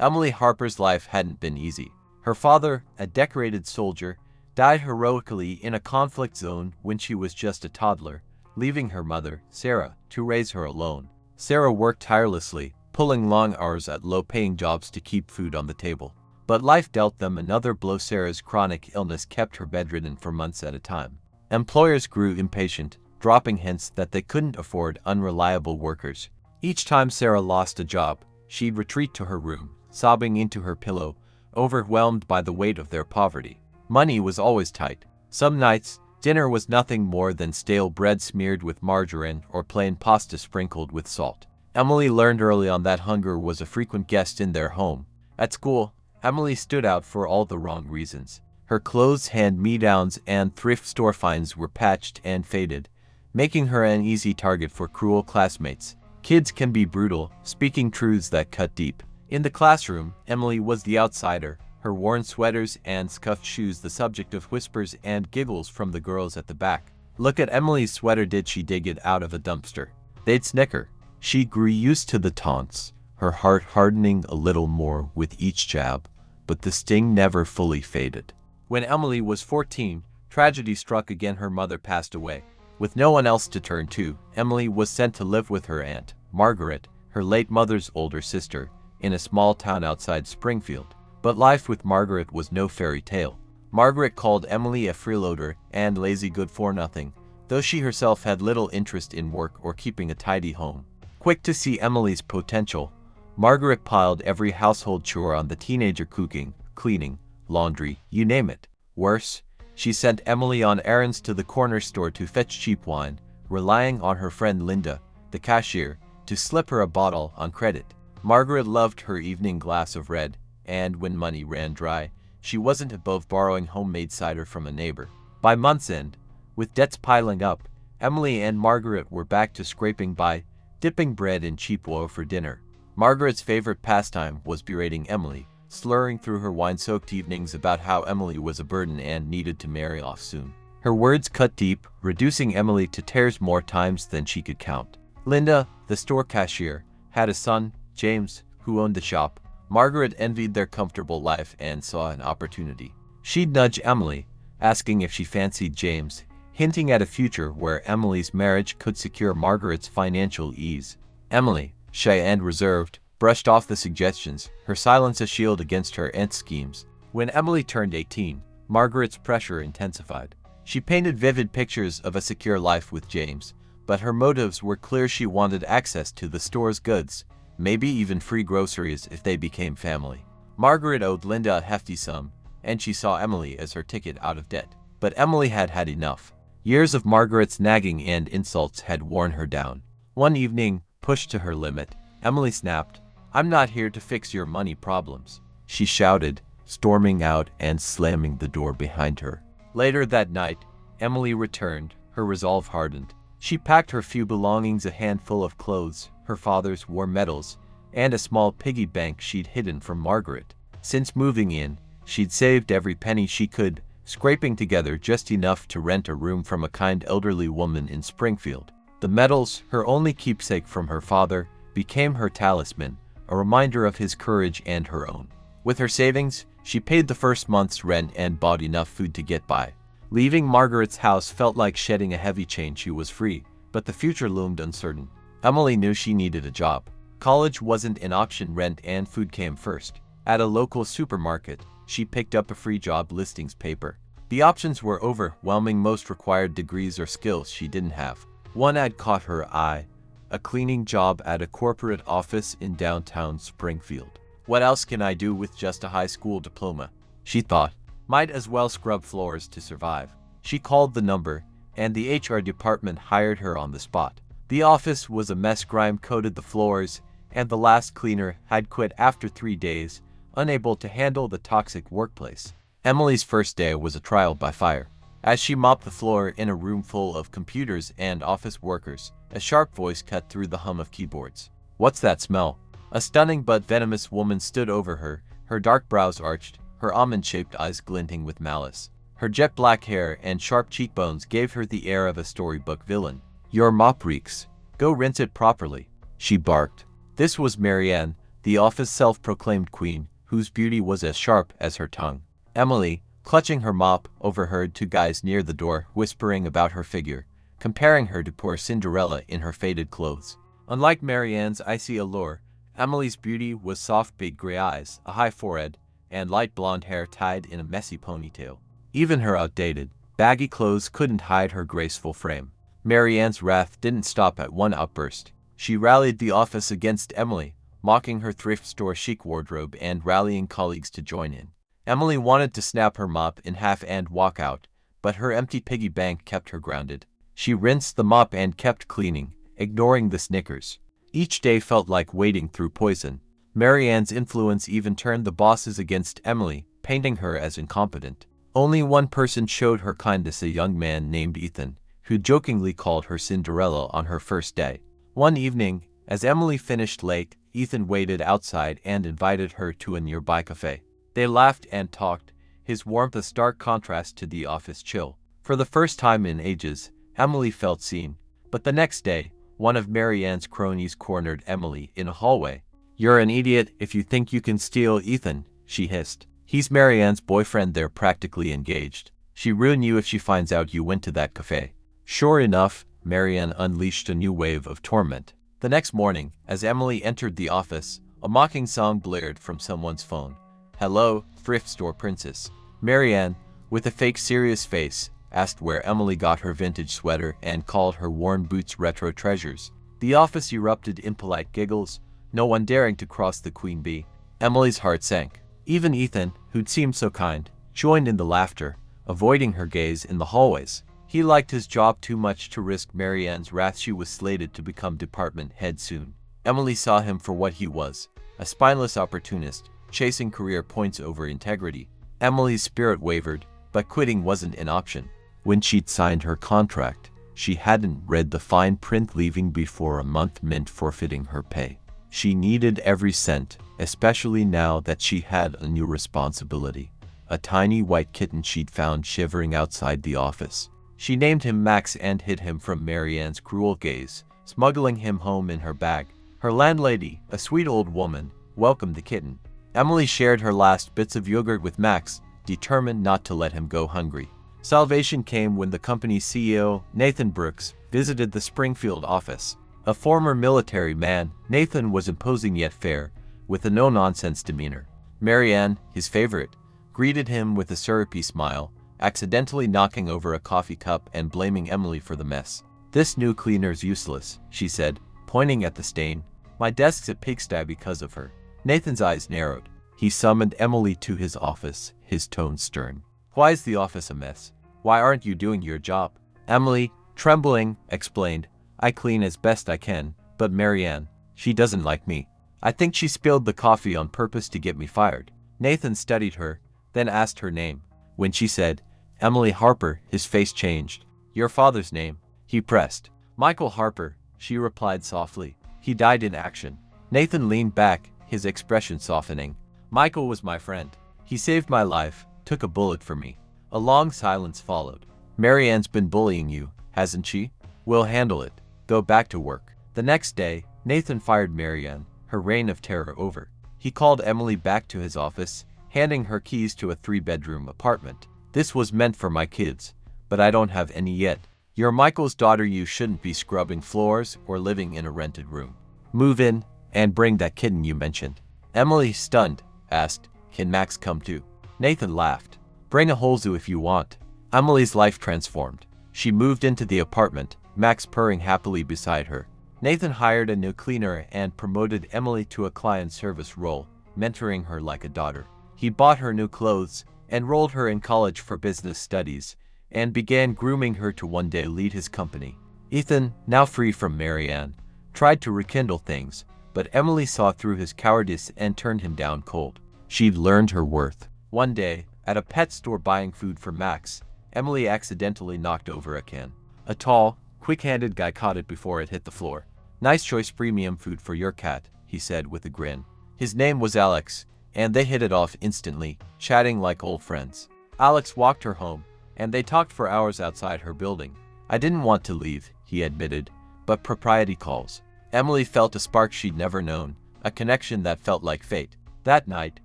Emily Harper's life hadn't been easy. Her father, a decorated soldier, died heroically in a conflict zone when she was just a toddler, leaving her mother, Sarah, to raise her alone. Sarah worked tirelessly, pulling long hours at low-paying jobs to keep food on the table. But life dealt them another blow. Sarah's chronic illness kept her bedridden for months at a time. Employers grew impatient, dropping hints that they couldn't afford unreliable workers. Each time Sarah lost a job, she'd retreat to her room, sobbing into her pillow, overwhelmed by the weight of their poverty. Money was always tight. Some nights, dinner was nothing more than stale bread smeared with margarine or plain pasta sprinkled with salt. Emily learned early on that hunger was a frequent guest in their home. At school, Emily stood out for all the wrong reasons. Her clothes, hand-me-downs, and thrift store finds were patched and faded, making her an easy target for cruel classmates. Kids can be brutal, speaking truths that cut deep. In the classroom, Emily was the outsider, her worn sweaters and scuffed shoes the subject of whispers and giggles from the girls at the back. "Look at Emily's sweater, did she dig it out of a dumpster?" They'd snicker. She grew used to the taunts, her heart hardening a little more with each jab, but the sting never fully faded. When Emily was 14, tragedy struck again. Her mother passed away. With no one else to turn to, Emily was sent to live with her aunt, Margaret, her late mother's older sister, in a small town outside Springfield. But life with Margaret was no fairy tale. Margaret called Emily a freeloader and lazy good-for-nothing, though she herself had little interest in work or keeping a tidy home. Quick to see Emily's potential, Margaret piled every household chore on the teenager: cooking, cleaning, laundry, you name it. Worse, she sent Emily on errands to the corner store to fetch cheap wine, relying on her friend Linda, the cashier, to slip her a bottle on credit. Margaret loved her evening glass of red, and when money ran dry, she wasn't above borrowing homemade cider from a neighbor. By month's end, with debts piling up, Emily and Margaret were back to scraping by, dipping bread in cheap oil for dinner. Margaret's favorite pastime was berating Emily, slurring through her wine-soaked evenings about how Emily was a burden and needed to marry off soon. Her words cut deep, reducing Emily to tears more times than she could count. Linda, the store cashier, had a son, James, who owned the shop. Margaret envied their comfortable life and saw an opportunity. She'd nudge Emily, asking if she fancied James, hinting at a future where Emily's marriage could secure Margaret's financial ease. Emily, shy and reserved, brushed off the suggestions, her silence a shield against her aunt's schemes. When Emily turned 18, Margaret's pressure intensified. She painted vivid pictures of a secure life with James, but her motives were clear. She wanted access to the store's goods, maybe even free groceries if they became family. Margaret owed Linda a hefty sum, and she saw Emily as her ticket out of debt. But Emily had had enough. Years of Margaret's nagging and insults had worn her down. One evening, pushed to her limit, Emily snapped, "I'm not here to fix your money problems," she shouted, storming out and slamming the door behind her. Later that night, Emily returned, her resolve hardened. She packed her few belongings, a handful of clothes, her father's war medals, and a small piggy bank she'd hidden from Margaret. Since moving in, she'd saved every penny she could, scraping together just enough to rent a room from a kind elderly woman in Springfield. The medals, her only keepsake from her father, became her talisman, a reminder of his courage and her own. With her savings, she paid the first month's rent and bought enough food to get by. Leaving Margaret's house felt like shedding a heavy chain. She was free, but the future loomed uncertain. Emily knew she needed a job. College wasn't an option. Rent and food came first. At a local supermarket, she picked up a free job listings paper. The options were overwhelming. Most required degrees or skills she didn't have. One ad caught her eye, a cleaning job at a corporate office in downtown Springfield. What else can I do with just a high school diploma? She thought. Might as well scrub floors to survive. She called the number, and the HR department hired her on the spot. The office was a mess. Grime coated the floors, and the last cleaner had quit after 3 days, unable to handle the toxic workplace. Emily's first day was a trial by fire. As she mopped the floor in a room full of computers and office workers, a sharp voice cut through the hum of keyboards. "What's that smell?" A stunning but venomous woman stood over her, her dark brows arched, her almond-shaped eyes glinting with malice. Her jet-black hair and sharp cheekbones gave her the air of a storybook villain. "Your mop reeks. Go rinse it properly," she barked. This was Marianne, the office's self-proclaimed queen, whose beauty was as sharp as her tongue. Emily, clutching her mop, overheard two guys near the door whispering about her figure, comparing her to poor Cinderella in her faded clothes. Unlike Marianne's icy allure, Emily's beauty was soft big gray eyes, a high forehead, and light blonde hair tied in a messy ponytail. Even her outdated, baggy clothes couldn't hide her graceful frame. Marianne's wrath didn't stop at one outburst. She rallied the office against Emily, mocking her thrift store chic wardrobe and rallying colleagues to join in. Emily wanted to snap her mop in half and walk out, but her empty piggy bank kept her grounded. She rinsed the mop and kept cleaning, ignoring the snickers. Each day felt like wading through poison. Marianne's influence even turned the bosses against Emily, painting her as incompetent. Only one person showed her kindness, a young man named Ethan, who jokingly called her Cinderella on her first day. One evening, as Emily finished late, Ethan waited outside and invited her to a nearby cafe. They laughed and talked, his warmth a stark contrast to the office chill. For the first time in ages, Emily felt seen. But the next day, one of Marianne's cronies cornered Emily in a hallway. "You're an idiot if you think you can steal Ethan," she hissed. "He's Marianne's boyfriend, they're practically engaged. She'll ruin you if she finds out you went to that cafe." Sure enough, Marianne unleashed a new wave of torment. The next morning, as Emily entered the office, a mocking song blared from someone's phone. "Hello, thrift store princess." Marianne, with a fake serious face, asked where Emily got her vintage sweater and called her worn boots retro treasures. The office erupted in polite giggles, no one daring to cross the queen bee. Emily's heart sank. Even Ethan, who'd seemed so kind, joined in the laughter, avoiding her gaze in the hallways. He liked his job too much to risk Marianne's wrath. She was slated to become department head soon. Emily saw him for what he was, a spineless opportunist, chasing career points over integrity. Emily's spirit wavered, but quitting wasn't an option. When she'd signed her contract, she hadn't read the fine print. Leaving before a month meant forfeiting her pay. She needed every cent, especially now that she had a new responsibility. A tiny white kitten she'd found shivering outside the office. She named him Max and hid him from Marianne's cruel gaze, smuggling him home in her bag. Her landlady, a sweet old woman, welcomed the kitten. Emily shared her last bits of yogurt with Max, determined not to let him go hungry. Salvation came when the company's CEO, Nathan Brooks, visited the Springfield office. A former military man, Nathan was imposing yet fair, with a no-nonsense demeanor. Marianne, his favorite, greeted him with a syrupy smile, accidentally knocking over a coffee cup and blaming Emily for the mess. "This new cleaner's useless," she said, pointing at the stain. "My desk's a pigsty because of her." Nathan's eyes narrowed. He summoned Emily to his office, his tone stern. "Why is the office a mess? Why aren't you doing your job?" Emily, trembling, explained, "I clean as best I can, but Marianne, she doesn't like me. I think she spilled the coffee on purpose to get me fired." Nathan studied her, then asked her name. When she said, "Emily Harper," his face changed. "Your father's name?" he pressed. "Michael Harper," she replied softly. "He died in action." Nathan leaned back, his expression softening. "Michael was my friend. He saved my life, took a bullet for me." A long silence followed. "Marianne's been bullying you, hasn't she? We'll handle it. Go back to work." The next day, Nathan fired Marianne, her reign of terror over. He called Emily back to his office, handing her keys to a 3-bedroom apartment. "This was meant for my kids, but I don't have any yet. You're Michael's daughter, you shouldn't be scrubbing floors or living in a rented room. Move in, and bring that kitten you mentioned." Emily, stunned, asked, "Can Max come too?" Nathan laughed. "Bring a whole zoo if you want." Emily's life transformed. She moved into the apartment, Max purring happily beside her. Nathan hired a new cleaner and promoted Emily to a client service role, mentoring her like a daughter. He bought her new clothes, enrolled her in college for business studies, and began grooming her to one day lead his company. Ethan, now free from Marianne, tried to rekindle things, but Emily saw through his cowardice and turned him down cold. She'd learned her worth. One day, at a pet store buying food for Max, Emily accidentally knocked over a can. A tall, quick-handed guy caught it before it hit the floor. "Nice choice premium food for your cat," he said with a grin. His name was Alex, and they hit it off instantly, chatting like old friends. Alex walked her home, and they talked for hours outside her building. "I didn't want to leave," he admitted, "but propriety calls." Emily felt a spark she'd never known, a connection that felt like fate. That night,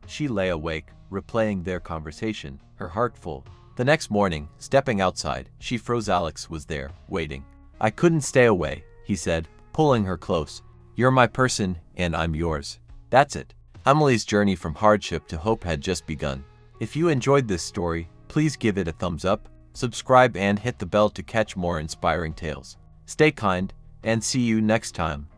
she lay awake, replaying their conversation, her heart full. The next morning, stepping outside, she froze. Alex was there, waiting. "I couldn't stay away," he said, pulling her close. "You're my person, and I'm yours." That's it. Emily's journey from hardship to hope had just begun. If you enjoyed this story, please give it a thumbs up, subscribe and hit the bell to catch more inspiring tales. Stay kind, and see you next time.